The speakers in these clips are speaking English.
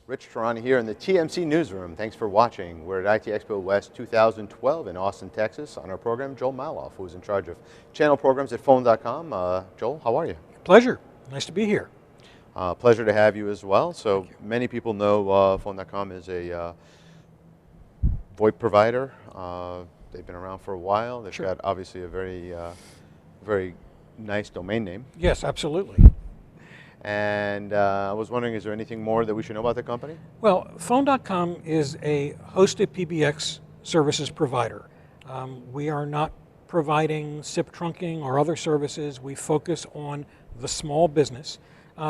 Rich Tehrani here in the TMC newsroom. Thanks for watching. We're at IT Expo West 2012 in Austin, Texas. On our program, Joel Maloff, who's in charge of channel programs at Phone.com. Joel, how are you? Pleasure. Nice to be here. Pleasure to have you as well. So many people know Phone.com is a VoIP provider. They've been around for a while. They've got obviously a very nice domain name. Yes, absolutely. And I was wondering, is there anything more that we should know about the company? Well, Phone.com is a hosted PBX services provider. We are not providing SIP trunking or other services. We focus on the small business.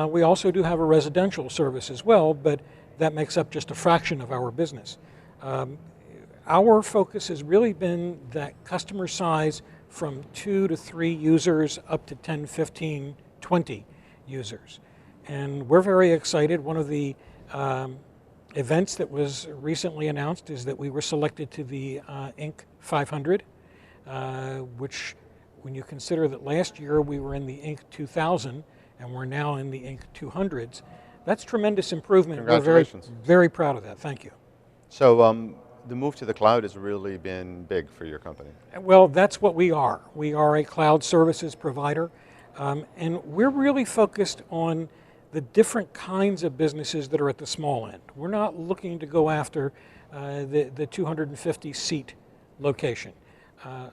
We also do have a residential service as well, but that makes up just a fraction of our business. Our focus has really been that customer size from 2 to 3 users up to 10, 15, 20 users. And we're very excited. One of the events that was recently announced is that we were selected to the Inc. 500, which when you consider that last year we were in the Inc. 2000 and we're now in the Inc. 200s, that's tremendous improvement. Congratulations. We're very proud of that. Thank you. So the move to the cloud has really been big for your company. Well, that's what we are. We are a cloud services provider. And we're really focused on the different kinds of businesses that are at the small end. We're not looking to go after the 250 seat location.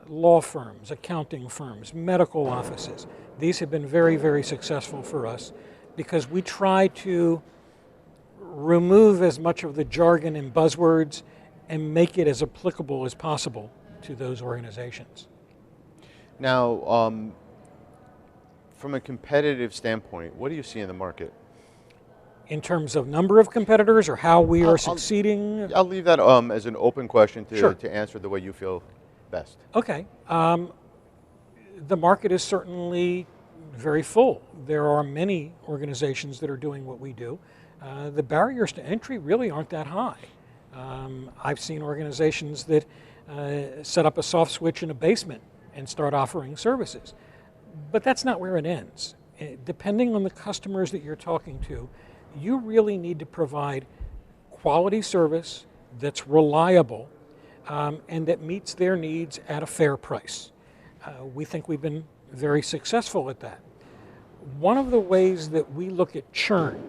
Law firms, accounting firms, medical offices. These have been very, very successful for us because we try to remove as much of the jargon and buzzwords and make it as applicable as possible to those organizations. Now, from a competitive standpoint, what do you see in the market? In terms of number of competitors or how we are succeeding? I'll leave that as an open question to answer the way you feel best. Okay. The market is certainly very full. There are many organizations that are doing what we do. The barriers to entry really aren't that high. I've seen organizations that set up a soft switch in a basement and start offering services. But that's not where it ends. Depending on the customers that you're talking to, you really need to provide quality service that's reliable and that meets their needs at a fair price. We think we've been very successful at that. One of the ways that we look at churn,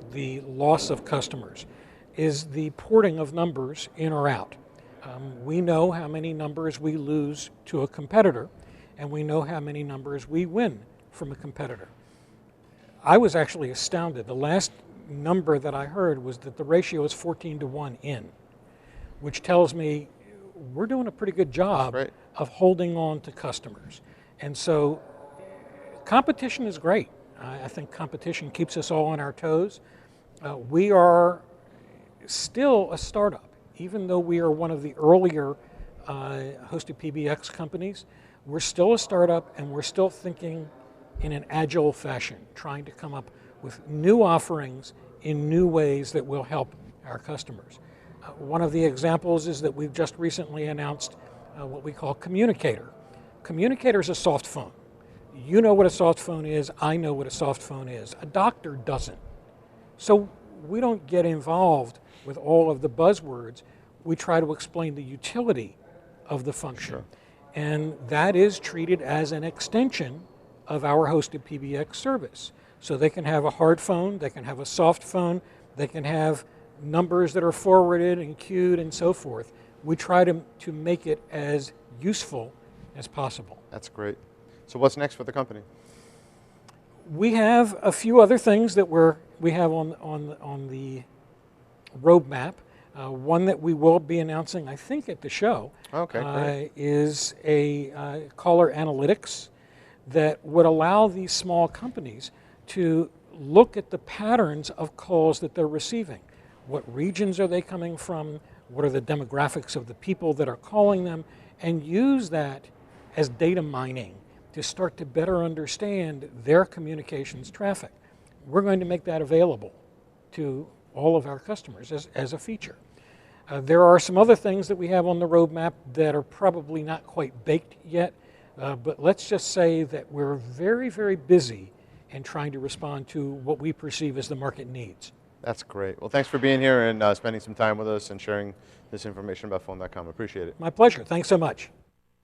the loss of customers, is the porting of numbers in or out. We know how many numbers we lose to a competitor, and we know how many numbers we win from a competitor. I was actually astounded. The last number that I heard was that the ratio is 14 to 1 in, which tells me we're doing a pretty good job of holding on to customers. And so competition is great. I think competition keeps us all on our toes. We are still a startup, even though we are one of the earlier hosted PBX companies. We're still a startup and we're still thinking in an agile fashion, trying to come up with new offerings in new ways that will help our customers. One of the examples is that we've just recently announced what we call Communicator. Communicator is a soft phone. You know what a soft phone is, I know what a soft phone is. A doctor doesn't. So we don't get involved with all of the buzzwords. We try to explain the utility of the function. Sure. And that is treated as an extension of our hosted PBX service. So they can have a hard phone, they can have a soft phone, they can have numbers that are forwarded and queued and so forth. We try to make it as useful as possible. That's great. So what's next for the company? We have a few other things that we have on the roadmap. One that we will be announcing, I think, at the show is a caller analytics that would allow these small companies to look at the patterns of calls that they're receiving. What regions are they coming from? What are the demographics of the people that are calling them? And use that as data mining to start to better understand their communications traffic. We're going to make that available to all of our customers as a feature. There are some other things that we have on the roadmap that are probably not quite baked yet, but let's just say that we're very, very busy in trying to respond to what we perceive as the market needs. That's great. Well, thanks for being here and spending some time with us and sharing this information about Phone.com. Appreciate it. My pleasure. Thanks so much.